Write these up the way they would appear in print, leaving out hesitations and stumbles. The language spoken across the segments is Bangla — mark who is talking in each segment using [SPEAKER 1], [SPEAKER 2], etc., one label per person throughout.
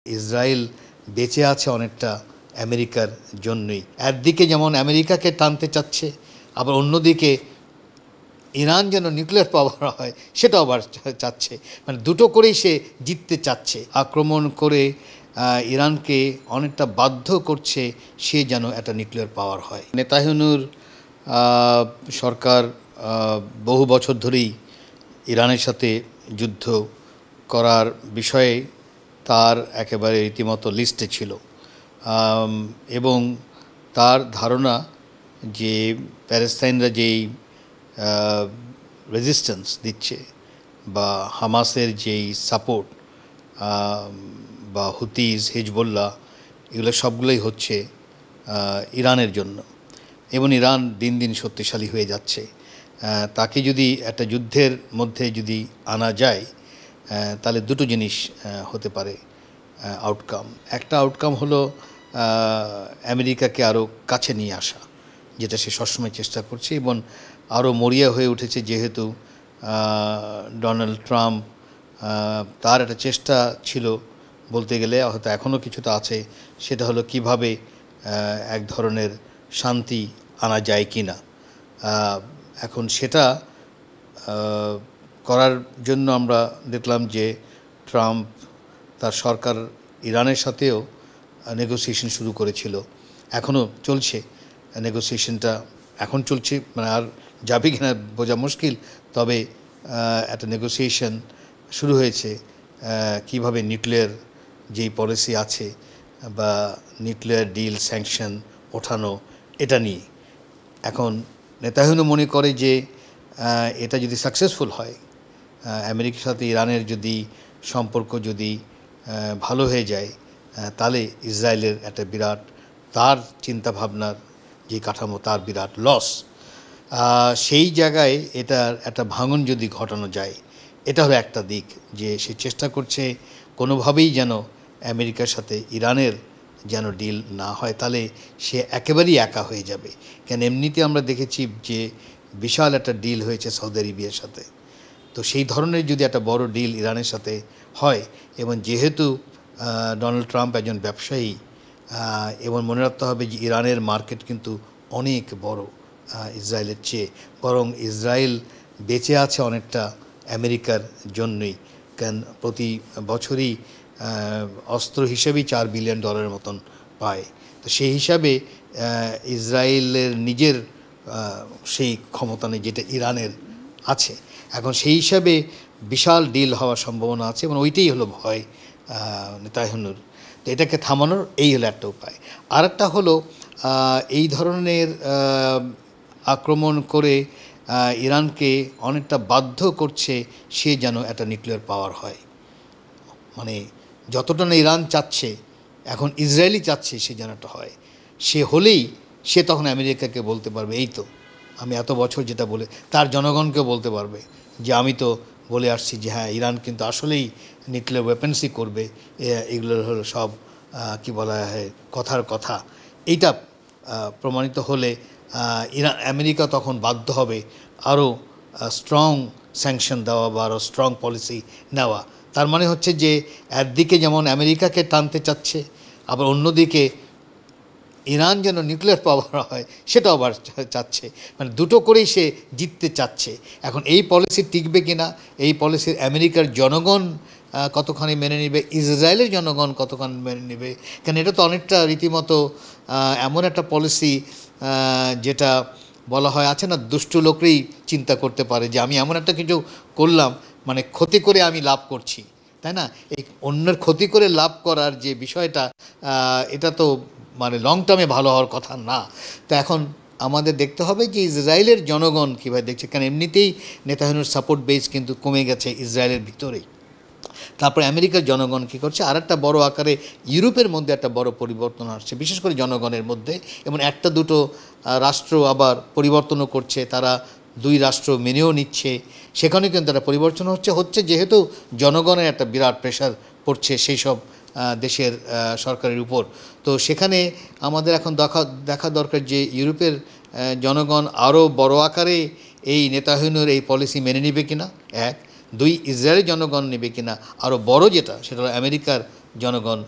[SPEAKER 1] ইসরায়েল বেঁচে আছে অনেকটা আমেরিকার জন্যই। একদিকে যেমন আমেরিকাকে টানতে চাচ্ছে, আবার অন্যদিকে ইরান যেন নিউক্লিয়ার পাওয়ার হয় সেটাও আবার চাচ্ছে। মানে দুটো করেই সে জিততে চাচ্ছে। আক্রমণ করে ইরানকে অনেকটা বাধ্য করছে সে যেন একটা নিউক্লিয়ার পাওয়ার হয়। নেতানিয়াহুর সরকার বহু বছর ধরেই ইরানের সাথে যুদ্ধ করার বিষয়ে তার একেবারে রীতিমতো লিস্টে ছিল, এবং তার ধারণা যে প্যালেস্তাইনরা যেই রেজিস্ট্যান্স দিচ্ছে বা হামাসের যেই সাপোর্ট বা হুতিজ, হিজবুল্লাহ, এগুলো সবগুলোই হচ্ছে ইরানের জন্য, এবং ইরান দিন দিন শক্তিশালী হয়ে যাচ্ছে। তাকে যদি একটা যুদ্ধের মধ্যে যদি আনা যায় তাহলে দুটো জিনিস হতে পারে আউটকাম। একটা আউটকাম হলো আমেরিকাকে আরও কাছে নিয়ে আসা, যেটা সে সবসময় চেষ্টা করছে এবং আরও মরিয়া হয়ে উঠেছে যেহেতু ডোনাল্ড ট্রাম্প, তার একটা চেষ্টা ছিল বলতে গেলে, হয়তো এখনও কিছুটা আছে, সেটা হলো কিভাবে এক ধরনের শান্তি আনা যায় কি না। এখন সেটা করার জন্য আমরা দেখলাম যে ট্রাম্প তার সরকার ইরানের সাথেও নেগোসিয়েশন শুরু করেছিল, এখনও চলছে নেগোসিয়েশনটা, এখন চলছে, মানে আর যাবে কিনা বোঝা মুশকিল, তবে একটা নেগোসিয়েশন শুরু হয়েছে কিভাবে নিউক্লিয়ার যেই পলিসি আছে বা নিউক্লিয়ার ডিল স্যাংশন ওঠানো এটা নিয়ে। এখন নেতানিয়াহু মনে করে যে এটা যদি সাকসেসফুল হয়, আমেরিকার সাথে ইরানের যদি সম্পর্ক যদি ভালো হয়ে যায়, তাহলে ইসরায়েলের একটা বিরাট, তার চিন্তাভাবনার যে কাঠামো, তার বিরাট লস। সেই জায়গায় এটার একটা ভাঙন যদি ঘটানো যায়, এটা হলো একটা দিক, যে সে চেষ্টা করছে কোনোভাবেই যেন আমেরিকার সাথে ইরানের যেন ডিল না হয়, তাহলে সে একেবারেই একা হয়ে যাবে। কেন এমনিতে আমরা দেখেছি যে বিশাল একটা ডিল হয়েছে সৌদি আরবের সাথে, তো সেই ধরনের যদি একটা বড় ডিল ইরানের সাথে হয়, এবং যেহেতু ডোনাল্ড ট্রাম্প একজন ব্যবসায়ী, এবং মনে রাখতে হবে যে ইরানের মার্কেট কিন্তু অনেক বড় ইসরায়েলের চেয়ে, বরং ইসরায়েল বেঁচে আছে অনেকটা আমেরিকার জন্যই। কেন প্রতি বছরই অস্ত্র হিসেবেই $4 বিলিয়ন মতন পায়, তো সেই হিসাবে ইসরায়েলের নিজের সেই ক্ষমতা নেই যেটা ইরানের আছে। এখন সেই হিসাবে বিশাল ডিল হওয়ার সম্ভাবনা আছে, এবং ওইটাই হলো ভয় নেতানিয়াহুর। তো এটাকে থামানোর এই হলো একটা উপায়। আর একটা হলো এই ধরনের আক্রমণ করে ইরানকে অনেকটা বাধ্য করছে সে যেন একটা নিউক্লিয়ার পাওয়ার হয়। মানে যতটা না ইরান চাচ্ছে, এখন ইসরায়েলই চাচ্ছে সে যেন একটা হয়। সে হলেই সে তখন আমেরিকাকে বলতে পারবে, এই তো আমি এত বছর যেটা বলে, তার জনগণকেও বলতে পারবে যে আমি তো বলে আসছি যে হ্যাঁ, ইরান কিন্তু আসলেই নিউক্লিয়ার ওয়েপেন্সই করবে, এগুলো হলো সব কি বলা হয় কথার কথা। এইটা প্রমাণিত হলে ইরান, আমেরিকা তখন বাধ্য হবে আরও স্ট্রং স্যাংশন দেওয়া বা আরও স্ট্রং পলিসি নেওয়া। তার মানে হচ্ছে যে একদিকে যেমন আমেরিকাকে টানতে চাচ্ছে, আবার অন্যদিকে ইরান যেন নিউক্লিয়ার পাওয়ার হয় সেটাও আবার চাচ্ছে। মানে দুটো করেই সে জিততে চাচ্ছে। এখন এই পলিসি টিকবে কিনা, এই পলিসির আমেরিকার জনগণ কতখানি মেনে নেবে, ইসরায়েলের জনগণ কতখানি মেনে নেবে, কারণ এটা তো অনেকটা রীতিমতো এমন একটা পলিসি যেটা বলা হয় আছে না, দুষ্ট লোকরেই চিন্তা করতে পারে যে আমি এমন একটা কিছু করলাম, মানে ক্ষতি করে আমি লাভ করছি, তাই না? এই অন্যের ক্ষতি করে লাভ করার যে বিষয়টা, এটা তো মানে লং টার্মে ভালো হওয়ার কথা না। তো এখন আমাদের দেখতে হবে যে ইসরায়েলের জনগণ কীভাবে দেখছে, কারণ এমনিতেই নেতানিয়াহুর সাপোর্ট বেস কিন্তু কমে গেছে ইসরায়েলের ভিতরেই। তারপরে আমেরিকার জনগণ কী করছে, আর একটা বড়ো আকারে ইউরোপের মধ্যে একটা বড় পরিবর্তন আসছে, বিশেষ করে জনগণের মধ্যে, এবং একটা দুটো রাষ্ট্র আবার পরিবর্তনও করছে, তারা দুই রাষ্ট্র মেনেও নিচ্ছে, সেখানে কিন্তু একটা পরিবর্তন হচ্ছে যেহেতু জনগণের একটা বিরাট প্রেশার পড়ছে সেই সব দেশের সরকারের উপর। তো সেখানে আমাদের এখন দেখা দরকার যে ইউরোপের জনগণ আরও বড় আকারে এই নেতানিয়াহুর এই পলিসি মেনে নেবে কিনা, এক। দুই, ইসরায়েলের জনগণ নেবে কিনা, আরও বড় যেটা সেটা হলো আমেরিকার জনগণ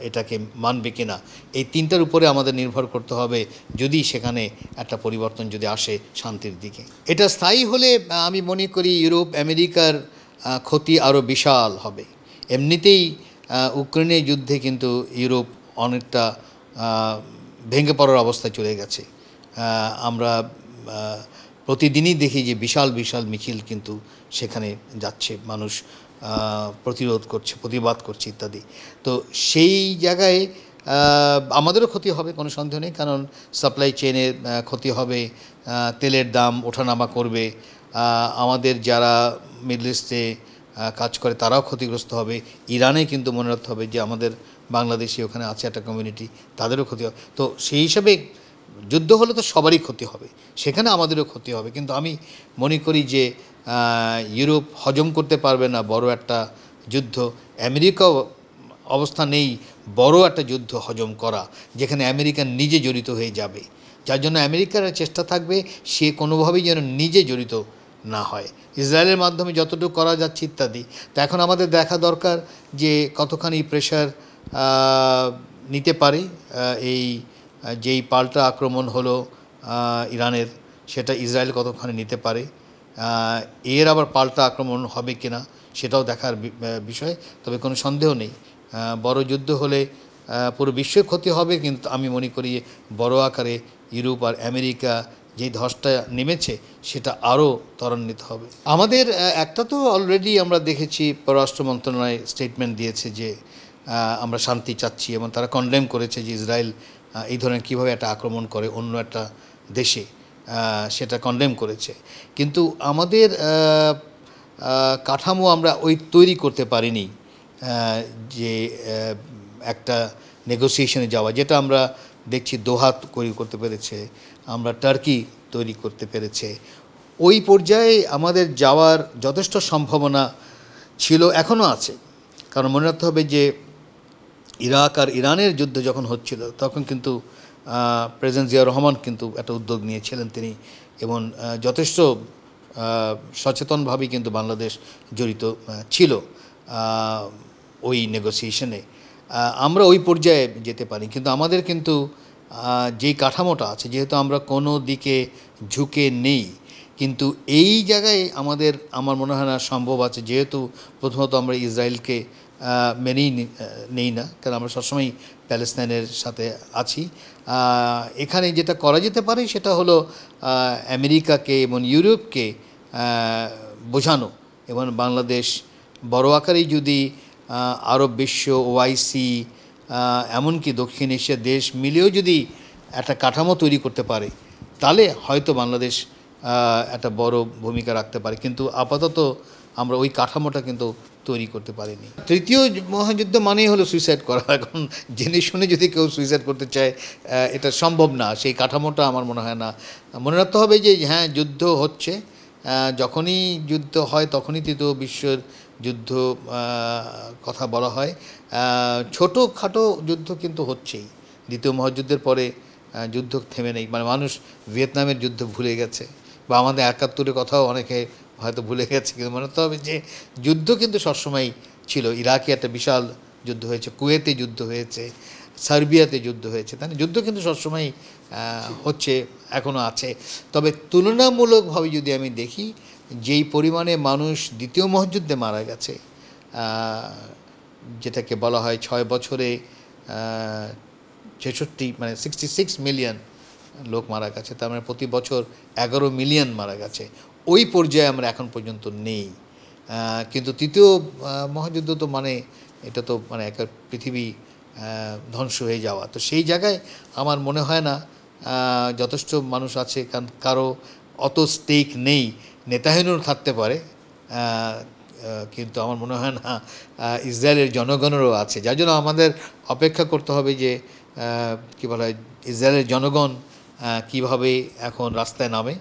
[SPEAKER 1] এটাকে মানবে কিনা, এই তিনটার উপরে আমাদের নির্ভর করতে হবে যদি সেখানে একটা পরিবর্তন যদি আসে শান্তির দিকে। এটা স্থায়ী হলে আমি মনে করি ইউরোপ আমেরিকার ক্ষতি আরও বিশাল হবে। এমনিতেই ইউক্রেনের যুদ্ধে কিন্তু ইউরোপ অনেকটা ভেঙে পড়ার অবস্থায় চলে গেছে। আমরা প্রতিদিনই দেখি যে বিশাল বিশাল মিছিল কিন্তু সেখানে যাচ্ছে, মানুষ প্রতিরোধ করছে, প্রতিবাদ করছে ইত্যাদি। তো সেই জায়গায় আমাদেরও ক্ষতি হবে, কোনো সন্দেহ নেই, কারণ সাপ্লাই চেনের ক্ষতি হবে, তেলের দাম ওঠানামা করবে, আমাদের যারা মিডল ইস্টে কাজ করে তারাও ক্ষতিগ্রস্ত হবে। ইরানে কিন্তু মনে রাখতে হবে যে আমাদের বাংলাদেশি ওখানে আছে একটা কমিউনিটি, তাদেরও ক্ষতি হবে। তো সেই হিসাবে যুদ্ধ হলে তো সবারই ক্ষতি হবে, সেখানে আমাদেরও ক্ষতি হবে। কিন্তু আমি মনে করি যে ইউরোপ হজম করতে পারবে না বড় একটা যুদ্ধ। আমেরিকাও অবস্থা নেই বড় একটা যুদ্ধ হজম করা, যেখানে আমেরিকা নিজে জড়িত হয়ে যাবে। যার জন্য আমেরিকার চেষ্টা থাকবে সে কোনোভাবেই যেন নিজে জড়িত না হয়, ইসরায়েলের মাধ্যমে যতটুকু করা যাচ্ছে ইত্যাদি। তো এখন আমাদের দেখা দরকার যে কতখানি প্রেশার নিতে পারে এই যেই পাল্টা আক্রমণ হলো ইরানের, সেটা ইসরায়েল কতখানি নিতে পারে। এর আবার পাল্টা আক্রমণ হবে কিনা সেটাও দেখার বিষয়। তবে কোনো সন্দেহ নেই বড় যুদ্ধ হলে পুরো বিশ্বের ক্ষতি হবে, কিন্তু আমি মনে করি বড় আকারে ইউরোপ আর আমেরিকা যেই ধসটা নেমেছে সেটা আরও ত্বরান্বিত হবে। আমাদের একটা তো অলরেডি আমরা দেখেছি, পররাষ্ট্র মন্ত্রণালয় স্টেটমেন্ট দিয়েছে যে আমরা শান্তি চাচ্ছি, এবং তারা কনডেম করেছে যে ইসরায়েল এই ধরনের কীভাবে একটা আক্রমণ করে অন্য একটা দেশে, সেটা কনডেম করেছে। কিন্তু আমাদের কাঠামো আমরা ওই তৈরি করতে পারিনি যে একটা নেগোসিয়েশনে যাওয়া, যেটা আমরা দেখছি দোহা তৈরি করতে পেরেছে, আমরা টার্কি তৈরি করতে পেরেছে। ওই পর্যায়ে আমাদের যাওয়ার যথেষ্ট সম্ভাবনা ছিল, এখনও আছে। কারণ মনে রাখতে হবে যে ইরাক আর ইরানের যুদ্ধ যখন হচ্ছিল তখন কিন্তু প্রেসিডেন্ট জিয়াউর রহমান কিন্তু একটা উদ্যোগ নিয়েছিলেন তিনি, এবং যথেষ্ট সচেতনভাবেই কিন্তু বাংলাদেশ জড়িত ছিল ওই নেগোসিয়েশনে। আমরা ওই পর্যায়ে যেতে পারি, কিন্তু আমাদের কিন্তু যেই কাঠামোটা আছে, যেহেতু আমরা কোনো দিকে ঝুঁকে নেই, কিন্তু এই জায়গায় আমার মনে হয় না সম্ভব আছে, যেহেতু প্রথমত আমরা ইসরায়েলকে মেনেই নেই না, কারণ আমরা সবসময় প্যালেস্তাইনের সাথে আছি। এখানে যেটা করা যেতে পারে সেটা হলো আমেরিকাকে এবং ইউরোপকে বোঝানো, এবং বাংলাদেশ বড় আকারেই যদি আরব বিশ্ব, ওআইসি, এমনকি দক্ষিণ এশিয়ার দেশ মিলেও যদি একটা কাঠামো তৈরি করতে পারে, তাহলে হয়তো বাংলাদেশ একটা বড় ভূমিকা রাখতে পারে। কিন্তু আপাতত আমরা ওই কাঠামোটা কিন্তু তৈরি করতে পারিনি। তৃতীয় মহাযুদ্ধ মানেই হলো সুইসাইড করা। এখন জেনে শুনে যদি কেউ সুইসাইড করতে চায়, এটা সম্ভব না। সেই কাঠামোটা আমার মনে হয় না। মনে রাখতে হবে যে হ্যাঁ, যুদ্ধ হচ্ছে, যখনই যুদ্ধ হয় তখনই তৃতীয় বিশ্বের যুদ্ধ কথা বলা হয়। ছোটোখাটো যুদ্ধ কিন্তু হচ্ছেই। দ্বিতীয় মহাযুদ্ধের পরে যুদ্ধ থেমে নেই, মানে মানুষ ভিয়েতনামের যুদ্ধ ভুলে গেছে, বা আমাদের ৭১-এর কথাও অনেকে হয়তো ভুলে গেছে, কিন্তু মনে রাখতে হবে যে যুদ্ধ কিন্তু সবসময় ছিল। ইরাকে একটা বিশাল যুদ্ধ হয়েছে, কুয়েতে যুদ্ধ হয়েছে, সার্বিয়াতে যুদ্ধ হয়েছে, তাই না? যুদ্ধ কিন্তু সবসময় হচ্ছে, এখনও আছে। তবে তুলনামূলকভাবে যদি আমি দেখি যেই পরিমাণে মানুষ দ্বিতীয় মহাযুদ্ধে মারা গেছে, যেটাকে বলা হয় ৬ বছরে ৬৬, মানে 66 মিলিয়ন লোক মারা গেছে, তার মানে প্রতি বছর 11 মিলিয়ন মারা গেছে, ওই পর্যায়ে আমরা এখন পর্যন্ত নেই। কিন্তু তৃতীয় মহাযুদ্ধ তো মানে এটা তো মানে একটা পৃথিবী ধ্বংস হয়ে যাওয়া। তো সেই জায়গায় আমার মনে হয় না যথেষ্ট মানুষ আছে, কারণ কারো অত স্টেক নেই। নেতাহীনও থাকতে পারে, কিন্তু আমার মনে হয় না ইসরায়েলের জনগণেরও আছে। যার জন্য আমাদের অপেক্ষা করতে হবে যে কী বলা হয়, ইসরায়েলের জনগণ কীভাবে এখন রাস্তায় নামে।